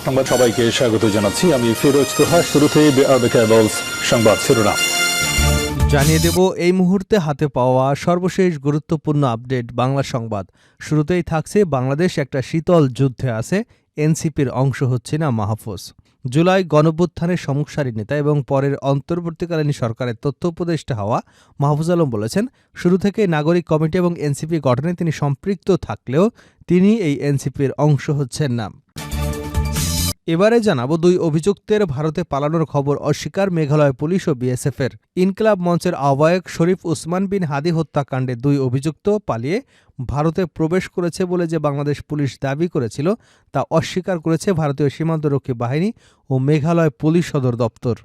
সংবাদ সবাইকে স্বাগত জানাচ্ছি। আমি ফিরোজ তোহা। শুরুতেই সংবাদ শিরোনাম জানিয়ে দেব এই মুহূর্তে হাতে পাওয়া সর্বশেষ গুরুত্বপূর্ণ আপডেট বাংলা সংবাদ। শুরুতেই থাকছে বাংলাদেশ একটা শীতল যুদ্ধে আছে, এনসিপির অংশ হচ্ছে না মাহফুজ। জুলাই গণঅভ্যুত্থানের সমসারী নেতা এবং পরের অন্তর্বর্তীকালীন সরকারের তথ্য উপদেষ্টা হওয়া মাহফুজ আলম বলেছেন, শুরু থেকে নাগরিক কমিটি এবং এনসিপি গঠনে তিনি সম্পৃক্ত থাকলেও তিনি এই এনসিপির অংশ হচ্ছেন না। এবারে জানাবো দুই অভিযুক্তের ভারতে পালানোর খবর অস্বীকার মেঘালয় পুলিশ ও বিএসএফের। ইনকিলাব মঞ্চের আহ্বায়ক শরীফ উসমান বিন হাদি হত্যাকাণ্ডে দুই অভিযুক্ত পালিয়ে ভারতে প্রবেশ করেছে বলে যে বাংলাদেশ পুলিশ দাবি করেছিল তা অস্বীকার করেছে ভারতীয় সীমান্তরক্ষী বাহিনী ও মেঘালয় পুলিশ সদর দপ্তর।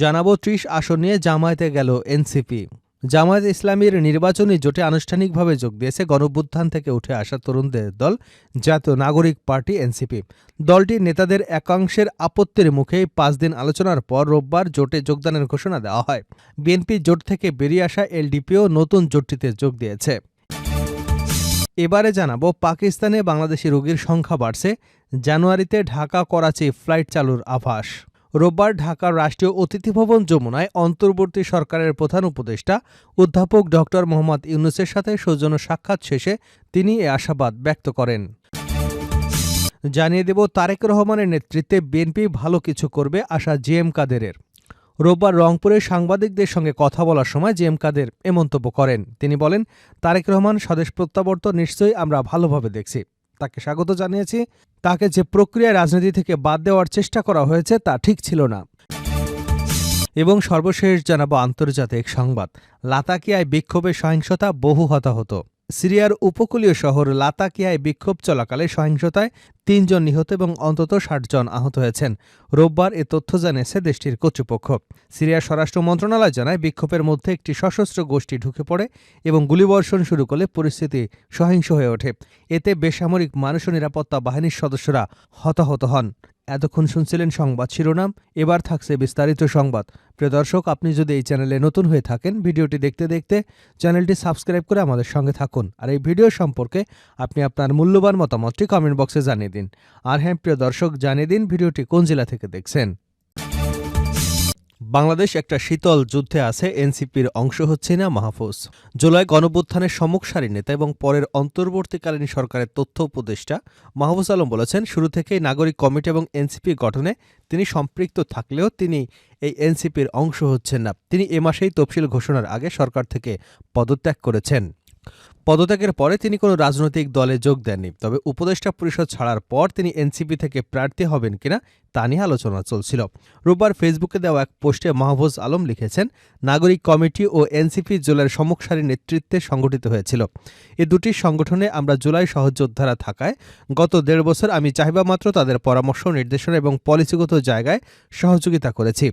জানাবো ৩০ আসন নিয়ে জামায়াতে গেল এনসিপি। জামায়াত ইসলামীর নির্বাচনী জোটে আনুষ্ঠানিকভাবে যোগ দিয়েছে গণঅভ্যুত্থান থেকে উঠে আসা তরুণদের দল জাতীয় নাগরিক পার্টি এনসিপি। দলটির নেতাদের একাংশের আপত্তির মুখে ৫ দিন আলোচনার পর রোববার জোটে যোগদানের ঘোষণা দেওয়া হয়। বিএনপি জোট থেকে বেরিয়ে আসা এলডিপিও নতুন জোটটিতে যোগ দিয়েছে। এবারে জানাবো পাকিস্তানে বাংলাদেশি রোগীর সংখ্যা বাড়ছে, জানুয়ারিতে ঢাকা করাচি ফ্লাইট চালুর আভাস। রোববার ঢাকার রাষ্ট্রীয় অতিথি ভবন যমুনায় অন্তর্বর্তী সরকারের প্রধান উপদেষ্টা অধ্যাপক ড মোহাম্মদ ইউনূসের সাথে সৌজন্য সাক্ষাৎ শেষে তিনি এ আশাবাদ ব্যক্ত করেন। জানিয়ে দেব তারেক রহমানের নেতৃত্বে বিএনপি ভালো কিছু করবে আশা জিএম কাদেরের। রোববার রংপুরে সাংবাদিকদের সঙ্গে কথা বলার সময় জিএম কাদের এ মন্তব্য করেন। তিনি বলেন, তারেক রহমান স্বদেশ প্রত্যাবর্তন নিশ্চয়ই আমরা ভালোভাবে দেখছি, তাকে স্বাগত জানিয়েছি। তাকে যে প্রক্রিয়ায় রাজনীতি থেকে বাদ দেওয়ার চেষ্টা করা হয়েছে তা ঠিক ছিল না। এবং সর্বশেষ জানাবো আন্তর্জাতিক সংবাদ। লাতাকিয়ায় বিক্ষোভে সহিংসতা, বহু হতাহত। সিরিয়ার উপকূলীয় শহর লাতাকিয়ায় বিক্ষোভ চলাকালে সহিংসতায় ৩ জন নিহত এবং অন্তত ৬০ জন আহত হয়েছেন। রোববার এ তথ্য জানিয়েছে দেশটির কর্তৃপক্ষ। সিরিয়ার স্বরাষ্ট্র মন্ত্রণালয় জানায়, বিক্ষোভের মধ্যে একটি সশস্ত্র গোষ্ঠী ঢুকে পড়ে এবং গুলিবর্ষণ শুরু করলে পরিস্থিতি সহিংস হয়ে ওঠে। এতে বেসামরিক মানুষ ও নিরাপত্তা বাহিনীর সদস্যরা হতাহত হন। এতক্ষণ শুনছিলেন সংবাদ শিরোনাম, এবার থাকছে বিস্তারিত সংবাদ। প্রিয় দর্শক, আপনি যদি এই চ্যানেলে নতুন হয়ে থাকেন, ভিডিওটি দেখতে দেখতে চ্যানেলটি সাবস্ক্রাইব করে আমাদের সঙ্গে থাকুন। আর এই ভিডিও সম্পর্কে আপনি আপনার মূল্যবান মতামতটি কমেন্ট বক্সে জানিয়ে দিন। আর হ্যাঁ প্রিয় দর্শক, জানিয়ে দিন ভিডিওটি কোন জেলা থেকে দেখছেন। বাংলাদেশ একটা শীতল যুদ্ধে আছে, এনসিপির অংশ হচ্ছে না মাহফুজ। জুলাই গণঅভ্যুত্থানের সম্মুখ সারির নেতা এবং পরের অন্তর্বর্তীকালীন সরকারের তথ্য উপদেষ্টা মাহফুজ আলম বলেছেন, শুরু থেকেই নাগরিক কমিটি এবং এনসিপি গঠনে তিনি সম্পৃক্ত থাকলেও তিনি এই এনসিপির অংশ হচ্ছেন না। তিনি এ মাসেই তফসিল ঘোষণার আগে সরকার থেকে পদত্যাগ করেছেন। পদত্যাগের পরে তিনি কোনো রাজনৈতিক দলে যোগ দেননি। তবে উপদেষ্টা পরিষদ ছাড়ার পর তিনি এনসিপি থেকে প্রার্থী হবেন কিনা তা নিয়ে আলোচনা চলছিল। রোববার ফেসবুকে দেওয়া এক পোস্টে মাহফুজ আলম লিখেছেন, নাগরিক কমিটি ও এনসিপি জুলাইয়ের সম্মুখ সারির নেতৃত্বে সংগঠিত হয়েছিল। এ দুটি সংগঠনে আমরা জুলাই সহযোদ্ধারা থাকায় গত ১.৫ বছর আমি চাহিবামাত্র তাদের পরামর্শ, নির্দেশনা এবং পলিসিগত জায়গায় সহযোগিতা করেছি।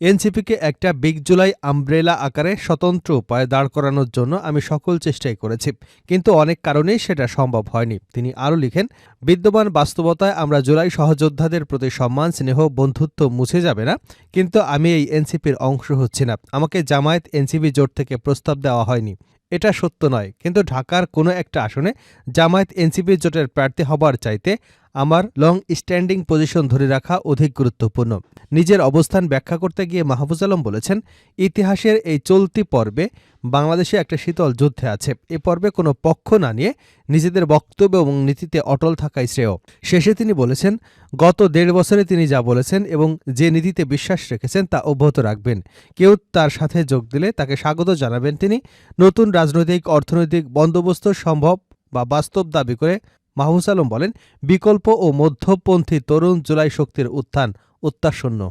এনসিপিকে একটা বিগ জুলাই আমব্রেলা আকারে স্বতন্ত্র উপায়ে দাঁড় করানোর জন্য আমি সকল চেষ্টাই করেছি, কিন্তু অনেক কারণেই সেটা সম্ভব হয়নি। তিনি আরও লিখেন, বিদ্যমান বাস্তবতায় আমরা জুলাই সহযোদ্ধাদের প্রতি সম্মান, স্নেহ, বন্ধুত্ব মুছে যাবে না, কিন্তু আমি এই এনসিপির অংশ হচ্ছি না। আমাকে জামায়াত এনসিপি জোট থেকে প্রস্তাব দেওয়া হয়নি, এটা সত্য নয়, কিন্তু ঢাকার কোনো একটা আসনে জামায়াত এনসিপি জোটের প্রার্থী হবার চাইতে আমার লং স্ট্যান্ডিং পজিশন ধরে রাখা অধিক গুরুত্বপূর্ণ। নিজের অবস্থান ব্যাখ্যা করতে গিয়ে মাহফুজ আলম বলেছেন, ইতিহাসের এই চলতি পর্বে বাংলাদেশে একটা শীতল যুদ্ধে আছে। এ পর্বে কোনো পক্ষ না নিয়ে নিজেদের বক্তব্য এবং নীতিতে অটল থাকাই শ্রেয়। শেষে তিনি বলেছেন, গত ১.৫ বছরে তিনি যা বলেছেন এবং যে নীতিতে বিশ্বাস রেখেছেন তা অব্যাহত রাখবেন। কেউ তার সাথে যোগ দিলে তাকে স্বাগত জানাবেন তিনি। নতুন রাজনৈতিক অর্থনৈতিক বন্দোবস্ত সম্ভব বা বাস্তব দাবি করে মাহফুজ আলম বলেন, বিকল্প ও মধ্যপন্থী তরুণ জুলাই শক্তির উত্থান অত্যাসন্ন।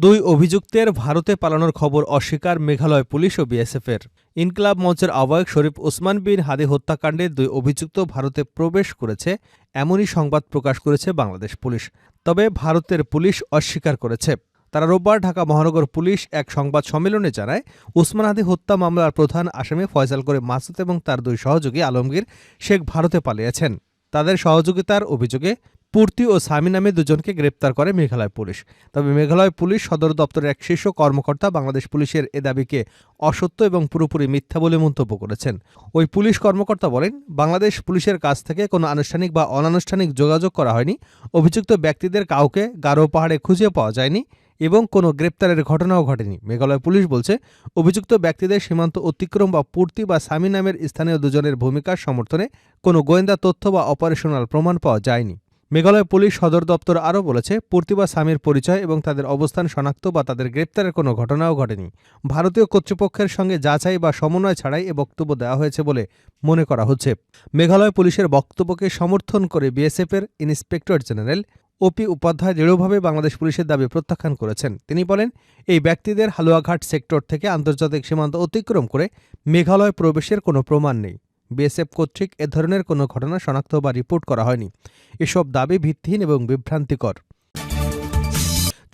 দুই অভিযুক্তের ভারতে পালানোর খবর অস্বীকার মেঘালয় পুলিশ ও বিএসএফের। ইনকিলাব মঞ্চের আহ্বায়ক শরীফ উসমান বিন হাদি হত্যাকাণ্ডে দুই অভিযুক্ত ভারতে প্রবেশ করেছে এমনই সংবাদ প্রকাশ করেছে বাংলাদেশ পুলিশ। তবে ভারতের পুলিশ অস্বীকার করেছে। তারা রোববার ঢাকা মহানগর পুলিশ এক সংবাদ সম্মেলনে জানায়, উসমান হাদি হত্যা মামলার প্রধান আসামি ফয়সাল করে মাসুদ এবং তার দুই সহযোগী আলমগীর শেখ ভারতে পালিয়েছেন। তাদের সহযোগিতার অভিযোগে পূর্তি ও সামি নামে দুজনকে গ্রেপ্তার করে মেঘালয় পুলিশ। তবে মেঘালয় পুলিশ সদর দপ্তরের এক শীর্ষ কর্মকর্তা বাংলাদেশ পুলিশের এ দাবিকে অসত্য এবং পুরোপুরি মিথ্যা বলে মন্তব্য করেছেন। ওই পুলিশ কর্মকর্তা বলেন, বাংলাদেশ পুলিশের কাছ থেকে কোনো আনুষ্ঠানিক বা অনানুষ্ঠানিক যোগাযোগ করা হয়নি। অভিযুক্ত ব্যক্তিদের কাউকে গারো পাহাড়ে খুঁজে পাওয়া যায়নি এবং কোনো গ্রেপ্তারের ঘটনাও ঘটেনি। মেঘালয় পুলিশ বলছে, অভিযুক্ত ব্যক্তিদের সীমান্ত অতিক্রম বা পূর্তি বা সামি নামের স্থানীয় দুজনের ভূমিকার সমর্থনে কোনো গোয়েন্দা তথ্য বা অপারেশনাল প্রমাণ পাওয়া যায়নি। মেঘালয় পুলিশ সদর দপ্তর আরও বলেছে, পূর্তি বা সামির পরিচয় এবং তাদের অবস্থান শনাক্ত বা তাদের গ্রেপ্তারের কোনো ঘটনাও ঘটেনি। ভারতীয় কর্তৃপক্ষের সঙ্গে যাচাই বা সমন্বয় ছাড়াই এ বক্তব্য দেওয়া হয়েছে বলে মনে করা হচ্ছে। মেঘালয় পুলিশের বক্তব্যকে সমর্থন করে বিএসএফের ইন্সপেক্টর জেনারেল ওপি উপাধ্যায় দৃঢ়ভাবে বাংলাদেশ পুলিশের দাবি প্রত্যাখ্যান করেছেন। তিনি বলেন, এই ব্যক্তিদের হালুয়াঘাট সেক্টর থেকে আন্তর্জাতিক সীমান্ত অতিক্রম করে মেঘালয় প্রবেশের কোনো প্রমাণ নেই। বিএসএফ কর্তৃক এ ধরনের কোনো ঘটনা শনাক্ত বা রিপোর্ট করা হয়নি। এসব দাবি ভিত্তিহীন এবং বিভ্রান্তিকর।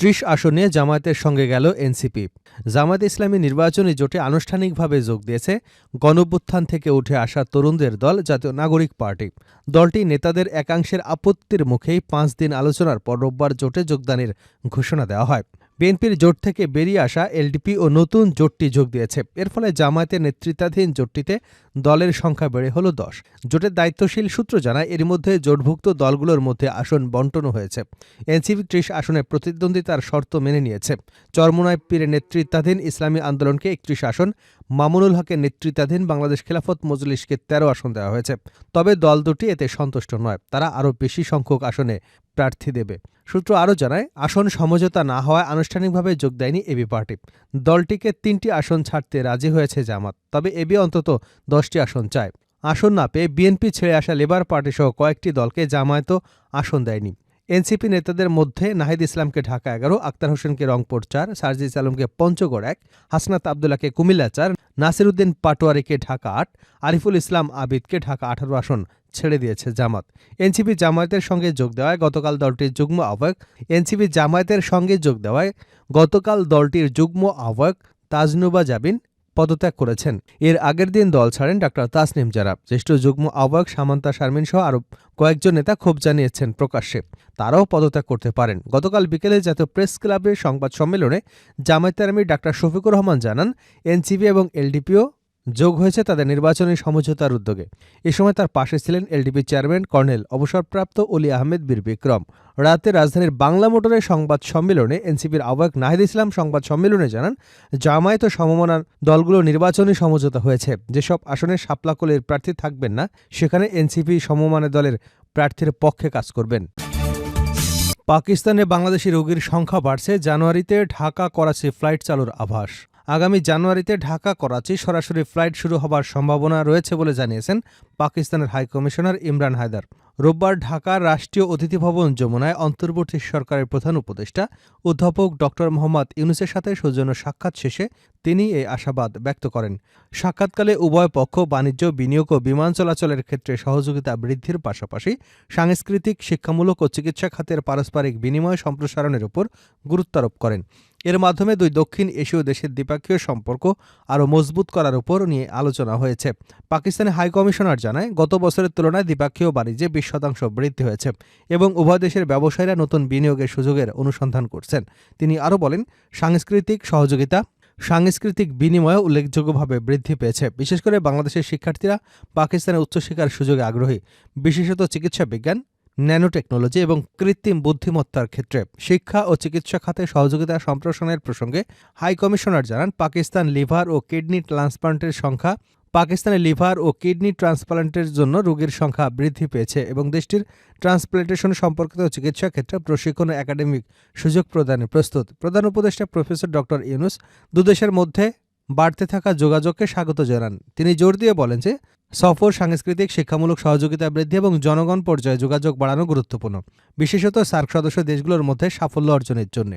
৩০ আসন নিয়ে জামায়াতের সঙ্গে গেল এনসিপি। জামায়াতে ইসলামী নির্বাচনী জোটে আনুষ্ঠানিকভাবে যোগ দিয়েছে গণঅভ্যুত্থান থেকে উঠে আসা তরুণদের দল জাতীয় নাগরিক পার্টি। দলটি নেতাদের একাংশের আপত্তির মুখেই ৫ দিন আলোচনার পর রোববার জোটে যোগদানের ঘোষণা দেওয়া হয়। বিএনপির জোট থেকে বেরিয়ে আসা এলডিপি ও নতুন জোটটি যোগ দিয়েছে। এর ফলে জামায়াতের নেতৃত্বাধীন জোটটিতে দলের সংখ্যা বেড়ে হল ১০। জোটের দায়িত্বশীল সূত্র জানায়, এর মধ্যে জোটভুক্ত দলগুলোর মধ্যে আসন বণ্টনও হয়েছে। এনসিপি ৩০ আসনে প্রতিদ্বন্দ্বিতার শর্ত মেনে নিয়েছে। চরমোনাই পীরের নেতৃত্বাধীন ইসলামী আন্দোলনকে ৩১ আসন, মামুনুল হকের নেতৃত্বাধীন বাংলাদেশ খেলাফত মজলিসকে ১৩ আসন দেওয়া হয়েছে। তবে দল দুটি এতে সন্তুষ্ট নয়, তারা আরও বেশি সংখ্যক আসনে প্রার্থী দেবে। সূত্র আরও জানায়, আসন সমঝোতা না হওয়ায় আনুষ্ঠানিকভাবে যোগ দেয়নি এবি পার্টি। দলটিকে ৩টি আসন ছাড়তে রাজি হয়েছে জামাত, তবে এবি অন্তত ১০টি আসন চায়। আসন না পেয়ে বিএনপি ছেড়ে আসা লেবার পার্টিসহ কয়েকটি দলকে জামায়াতও আসন দেয়নি। এনসিপি নেতাদের মধ্যে নাহিদ ইসলামকে ঢাকা ১১, আক্তার হোসেনকে রংপুর ৪, সার্জিস আলমকে পঞ্চগড় ১, হাসনাত আবদুল্লাহকে কুমিল্লা ৪, নাসিরউদ্দিন পাটোয়ারিকে ঢাকা ৮, আরিফুল ইসলাম আবিদকে ঢাকা ১৮ আসন ছেড়ে দিয়েছে জামাত। এনসিপি জামায়াতের সঙ্গে যোগ দেওয়ায় গতকাল দলটির যুগ্ম আহ্বায়ক তাজনুবা জাবিন পদত্যাগ করেছেন। এর আগের দিন দল ছাড়েন ডাক্তার তাসনিম জারা। জ্যেষ্ঠ যুগ্ম আহ্বায়ক সামান্তা শারমিন সহ আরও কয়েকজন নেতা ক্ষোভ জানিয়েছেন প্রকাশ্যে, তারাও পদত্যাগ করতে পারেন। গতকাল বিকেলে জাতীয় প্রেস ক্লাবের সংবাদ সম্মেলনে জামায়াতের আমির ডাক্তার শফিকুর রহমান জানান, এনসিপি এবং এলডিপিও যোগ হয়েছে তাদের নির্বাচনী সমঝোতার উদ্যোগে। এ সময় তার পাশে ছিলেন এলডিপি চেয়ারম্যান কর্নেল অবসরপ্রাপ্ত অলি আহমেদ বীর বিক্রম। রাতে রাজধানীর বাংলা মোটরের সংবাদ সম্মেলনে এনসিপির আহ্বায়ক নাহিদ ইসলাম সংবাদ সম্মেলনে জানান, জামায়াত ও সমমনা দলগুলো নির্বাচনী সমঝোতা হয়েছে। যেসব আসনে শাপলা কোলের প্রার্থী থাকবেন না, সেখানে এনসিপি সমমনা দলের প্রার্থীর পক্ষে কাজ করবেন। পাকিস্তানে বাংলাদেশি রোগীর সংখ্যা বাড়ছে। জানুয়ারিতে ঢাকা করাচি ফ্লাইট চালুর আভাস। আগামী জানুয়ারিতে ঢাকা করাচি সরাসরি ফ্লাইট শুরু হবার সম্ভাবনা রয়েছে বলে জানিয়েছেন পাকিস্তানের হাইকমিশনার ইমরান হায়দার। রোববার ঢাকার রাষ্ট্রীয় অতিথি ভবন যমুনায় অন্তর্বর্তী সরকারের প্রধান উপদেষ্টা অধ্যাপক ড. মোহাম্মদ ইউনূসের সাথে সৌজন্য সাক্ষাৎ শেষে তিনি এই আশাবাদ ব্যক্ত করেন। সাক্ষাৎকালে উভয় পক্ষ বাণিজ্য, বিনিয়োগ ও বিমান চলাচলের ক্ষেত্রে সহযোগিতা বৃদ্ধির পাশাপাশি সাংস্কৃতিক, শিক্ষামূলক ও চিকিৎসা খাতের পারস্পরিক বিনিময় সম্প্রসারণের উপর গুরুত্বারোপ করেন। এর মাধ্যমে দুই দক্ষিণ এশীয় দেশের দ্বিপক্ষীয় সম্পর্ক আরও মজবুত করার উপর নিয়ে আলোচনা হয়েছে। পাকিস্তানের হাইকমিশনার জানায়, গত বছরের তুলনায় দ্বিপক্ষীয় বাণিজ্যে ২০% বৃদ্ধি হয়েছে এবং উভয় দেশের ব্যবসায়ীরা নতুন বিনিয়োগের সুযোগের অনুসন্ধান করছেন। তিনি আরও বলেন, সাংস্কৃতিক বিনিময় উল্লেখযোগ্যভাবে বৃদ্ধি পেয়েছে। বিশেষ করে বাংলাদেশের শিক্ষার্থীরা পাকিস্তানের উচ্চশিক্ষার সুযোগে আগ্রহী, বিশেষত চিকিৎসা বিজ্ঞান, ন্যানোটেকনোলজি এবং কৃত্রিম বুদ্ধিমত্তার ক্ষেত্রে। শিক্ষা ও চিকিৎসা খাতে সহযোগিতা সম্প্রসারণের প্রসঙ্গে হাইকমিশনার জানান, পাকিস্তানে লিভার ও কিডনি ট্রান্সপ্লান্টের জন্য রোগীর সংখ্যা বৃদ্ধি পেয়েছে এবং দেশটির ট্রান্সপ্লান্টেশন সম্পর্কিত চিকিৎসা ক্ষেত্রে প্রশিক্ষণ ও একাডেমিক সুযোগ প্রদানে প্রস্তুত। প্রধান উপদেষ্টা প্রফেসর ড. ইউনূস দুদেশের মধ্যে বাড়তে থাকা যোগাযোগকে স্বাগত জানান। তিনি জোর দিয়ে বলেন যে, সফর, সাংস্কৃতিক, শিক্ষামূলক সহযোগিতা বৃদ্ধি এবং জনগণ পর্যায়ে যোগাযোগ বাড়ানো গুরুত্বপূর্ণ, বিশেষত সার্ক সদস্য দেশগুলোর মধ্যে সাফল্য অর্জনের জন্য।